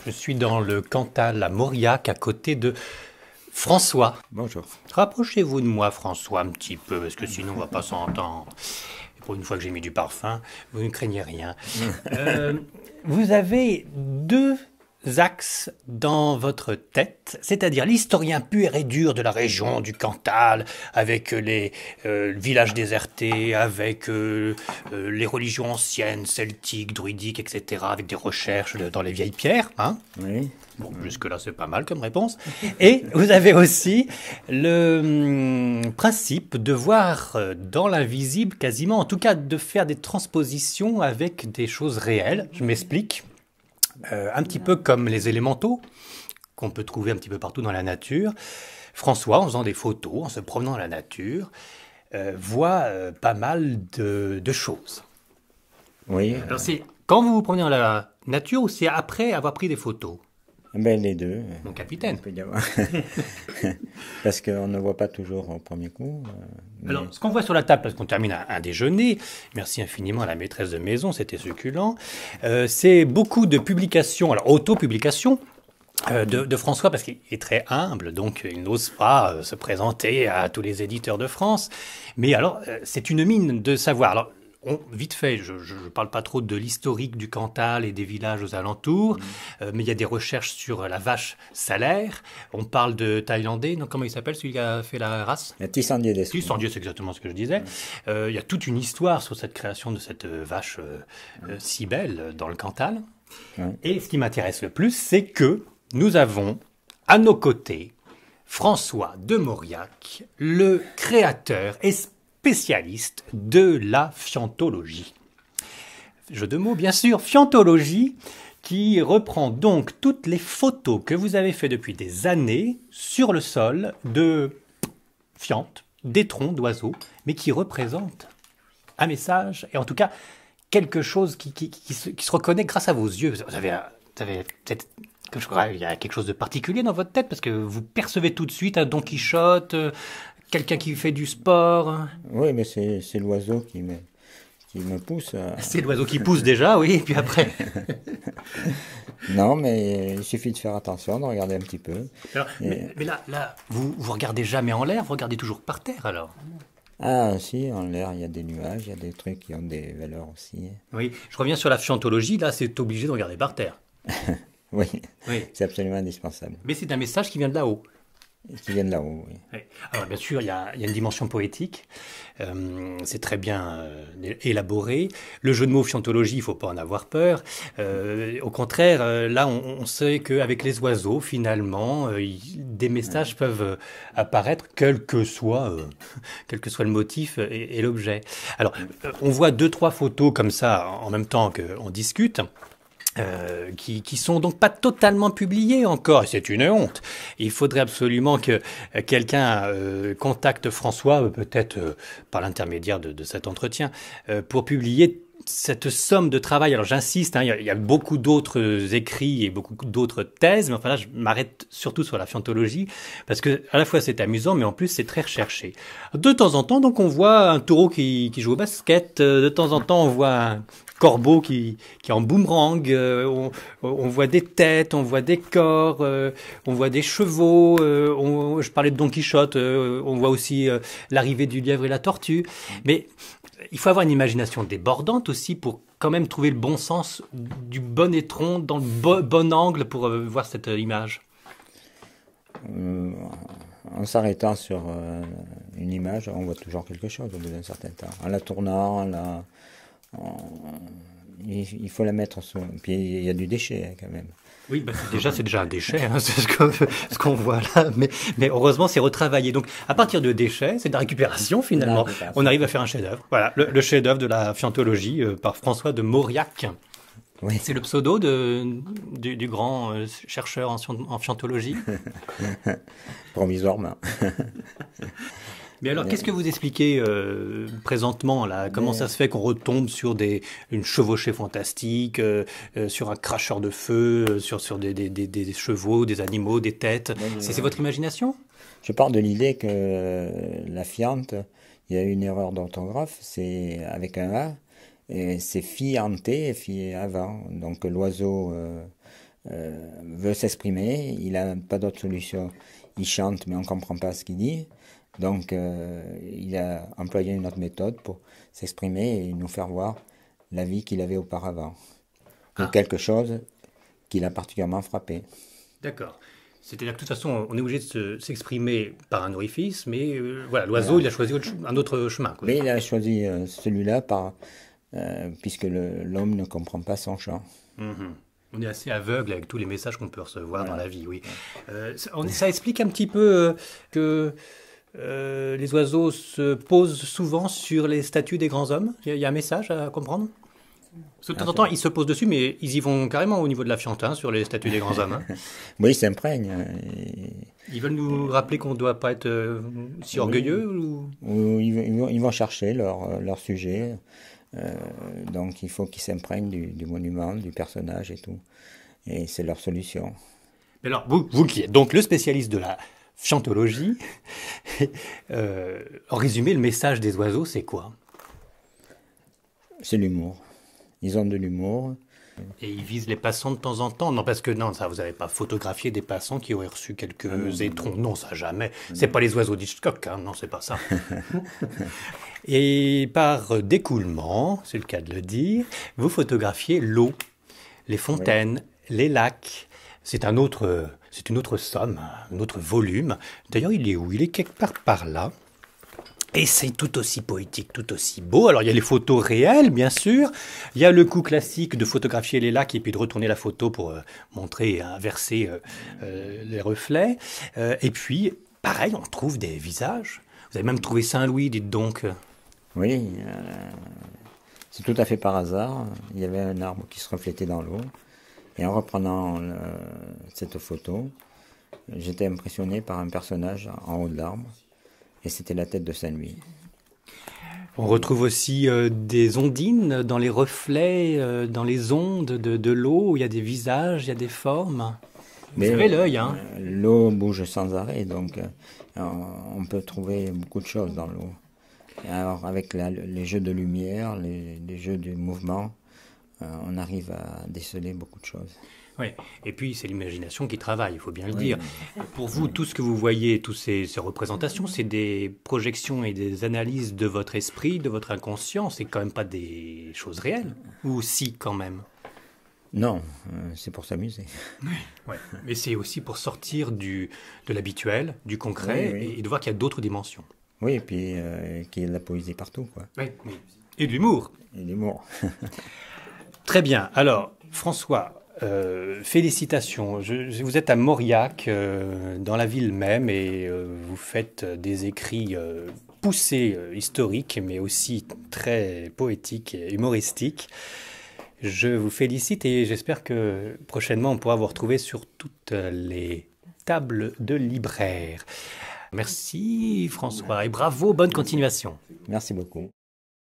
Je suis dans le Cantal à Mauriac, à côté de François. Bonjour. Rapprochez-vous de moi, François, un petit peu, parce que sinon on va pas s'entendre. Et pour une fois que j'ai mis du parfum, vous ne craignez rien. Vous avez deux axes dans votre tête, c'est-à-dire l'historien pur et dur de la région du Cantal, avec les villages désertés, avec les religions anciennes, celtiques, druidiques, etc., avec des recherches dans les vieilles pierres, hein. Oui. Bon, jusque-là, c'est pas mal comme réponse. Et vous avez aussi le principe de voir dans l'invisible quasiment, en tout cas de faire des transpositions avec des choses réelles. Je m'explique. Un petit peu comme les élémentaux qu'on peut trouver un petit peu partout dans la nature. François, en faisant des photos, en se promenant dans la nature, voit pas mal de choses. Oui. Alors c'est quand vous vous promenez dans la nature ou c'est après avoir pris des photos? Ben, les deux. Mon capitaine. On peut y avoir. Parce qu'on ne voit pas toujours au premier coup. Mais... Alors, ce qu'on voit sur la table, parce qu'on termine un déjeuner, merci infiniment à la maîtresse de maison, c'était succulent, c'est beaucoup de publications, alors auto-publications, de François, parce qu'il est très humble, donc il n'ose pas se présenter à tous les éditeurs de France. Mais alors, c'est une mine de savoir. Alors, vite fait, je ne parle pas trop de l'historique du Cantal et des villages aux alentours, mais il y a des recherches sur la vache salaire. On parle de Thaïlandais, non, comment il s'appelle celui qui a fait la race? Tissandier d'Esprit. Tissandier, c'est exactement ce que je disais. Il y a toute une histoire sur cette création de cette vache si belle dans le Cantal. Et ce qui m'intéresse le plus, c'est que nous avons à nos côtés François de Mauriac, le créateur et spécialiste de la fiantologie. Jeu de mots, bien sûr, fiantologie, qui reprend donc toutes les photos que vous avez fait depuis des années sur le sol de fientes, des troncs d'oiseaux, mais qui représentent un message, et en tout cas quelque chose qui se reconnaît grâce à vos yeux. Vous avez peut-être... Je crois, il y a quelque chose de particulier dans votre tête, parce que vous percevez tout de suite un Don Quichotte, quelqu'un qui fait du sport. Oui, mais c'est l'oiseau qui me pousse. C'est l'oiseau qui pousse déjà, oui, et puis après. Non, mais il suffit de faire attention, de regarder un petit peu. Alors, mais là, vous regardez jamais en l'air, vous regardez toujours par terre, alors? Ah, si, en l'air, il y a des nuages, il y a des trucs qui ont des valeurs aussi. Oui, je reviens sur la fiantologie, là, c'est obligé de regarder par terre. Oui, oui. C'est absolument indispensable. Mais c'est un message qui vient de là-haut. Qui vient de là-haut, oui. Oui. Alors, bien sûr, il y a une dimension poétique. C'est très bien élaboré. Le jeu de mots fiantologie, il ne faut pas en avoir peur. Au contraire, là, on sait qu'avec les oiseaux, finalement, des messages peuvent apparaître, quel que soit le motif et l'objet. Alors, on voit 2-3 photos comme ça, en même temps qu'on discute. Qui sont donc pas totalement publiés encore, et c'est une honte. Il faudrait absolument que quelqu'un contacte François, peut-être par l'intermédiaire de cet entretien, pour publier cette somme de travail. Alors j'insiste, hein, il y a beaucoup d'autres écrits et beaucoup d'autres thèses, mais enfin là je m'arrête surtout sur la fiantologie, parce que à la fois c'est amusant, mais en plus c'est très recherché. De temps en temps, donc on voit un taureau qui joue au basket, de temps en temps on voit un corbeau qui est en boomerang, on voit des têtes, on voit des corps, on voit des chevaux, je parlais de Don Quichotte, on voit aussi l'arrivée du lièvre et la tortue, mais il faut avoir une imagination débordante aussi pour quand même trouver le bon sens du bon étron dans le bon angle pour voir cette image. En s'arrêtant sur une image, on voit toujours quelque chose au bout d'un certain temps. En la tournant, il faut la mettre sur... Puis il y a du déchet hein, quand même. Oui, bah c'est déjà un déchet, hein, c'est ce qu'on voit là, mais heureusement c'est retravaillé. Donc à partir de déchets, c'est de la récupération finalement. On arrive à faire un chef-d'œuvre. Voilà, le chef-d'œuvre de la fiantologie par François de Mauriac. Oui. C'est le pseudo du grand chercheur en fiantologie. Provisoirement. Mais alors, qu'est-ce que vous expliquez présentement là? Comment ça se fait qu'on retombe sur une chevauchée fantastique, sur un cracheur de feu, sur des chevaux, des animaux, des têtes? C'est votre imagination? Je pars de l'idée que la fiante, il y a une erreur d'orthographe, c'est avec un A, et c'est fianté, avant. Donc l'oiseau veut s'exprimer, il n'a pas d'autre solution. Il chante, mais on ne comprend pas ce qu'il dit. Donc, il a employé une autre méthode pour s'exprimer et nous faire voir la vie qu'il avait auparavant. Ou quelque chose qui l'a particulièrement frappé. D'accord. C'est-à-dire que de toute façon, on est obligé de s'exprimer par un orifice, mais voilà, l'oiseau, il a choisi un autre chemin, quoi. Mais il a choisi celui-là puisque l'homme ne comprend pas son chant. On est assez aveugle avec tous les messages qu'on peut recevoir dans la vie, oui. Ça explique un petit peu que les oiseaux se posent souvent sur les statues des grands hommes. Il y a un message à comprendre? Parce que de temps en temps, ils se posent dessus, mais ils y vont carrément au niveau de la fiente, hein, sur les statues des grands hommes. Hein. Oui, ils s'imprègnent. Ils veulent nous rappeler qu'on ne doit pas être si orgueilleux ou ils vont chercher leur sujet. Donc il faut qu'ils s'imprègnent du monument, du personnage et tout. Et c'est leur solution. Mais alors, vous qui êtes donc le spécialiste de la fientologie, en résumé, le message des oiseaux, c'est quoi? C'est l'humour. Ils ont de l'humour. Et ils visent les passants de temps en temps? Non, parce que non, ça, vous n'avez pas photographié des passants qui auraient reçu quelques étrons. Non, ça jamais. C'est pas les oiseaux d'Hitchcock, hein. Non, c'est pas ça. Et par découlement, c'est le cas de le dire, vous photographiez l'eau, les fontaines, les lacs. C'est une autre somme, un autre volume. D'ailleurs, il est où? Il est quelque part par là. Et c'est tout aussi poétique, tout aussi beau. Alors, il y a les photos réelles, bien sûr. Il y a le coup classique de photographier les lacs et puis de retourner la photo pour montrer et inverser les reflets. Et puis, pareil, on trouve des visages. Vous avez même trouvé Saint-Louis, dites donc. Oui, c'est tout à fait par hasard. Il y avait un arbre qui se reflétait dans l'eau. Et en reprenant cette photo, j'étais impressionné par un personnage en haut de l'arbre. Et c'était la tête de Saint-Louis. On retrouve aussi des ondines dans les reflets, dans les ondes de l'eau, où il y a des visages, il y a des formes. Vous avez l'œil, hein. L'eau bouge sans arrêt, donc on peut trouver beaucoup de choses dans l'eau. Alors avec les jeux de lumière, les jeux de mouvement, on arrive à déceler beaucoup de choses. Oui, et puis c'est l'imagination qui travaille, il faut bien le dire. Pour vous, tout ce que vous voyez, toutes ces représentations, c'est des projections et des analyses de votre esprit, de votre inconscient, c'est quand même pas des choses réelles? Ou si, quand même? Non, c'est pour s'amuser. Oui, mais c'est aussi pour sortir de l'habituel, du concret, et de voir qu'il y a d'autres dimensions. Oui, et puis qu'il y a de la poésie partout, quoi. Oui, et de l'humour. Et de l'humour. Très bien, alors, François... félicitations. Vous êtes à Mauriac, dans la ville même, et vous faites des écrits poussés, historiques, mais aussi très poétiques et humoristiques. Je vous félicite et j'espère que prochainement on pourra vous retrouver sur toutes les tables de libraires. Merci François et bravo, bonne continuation. Merci beaucoup.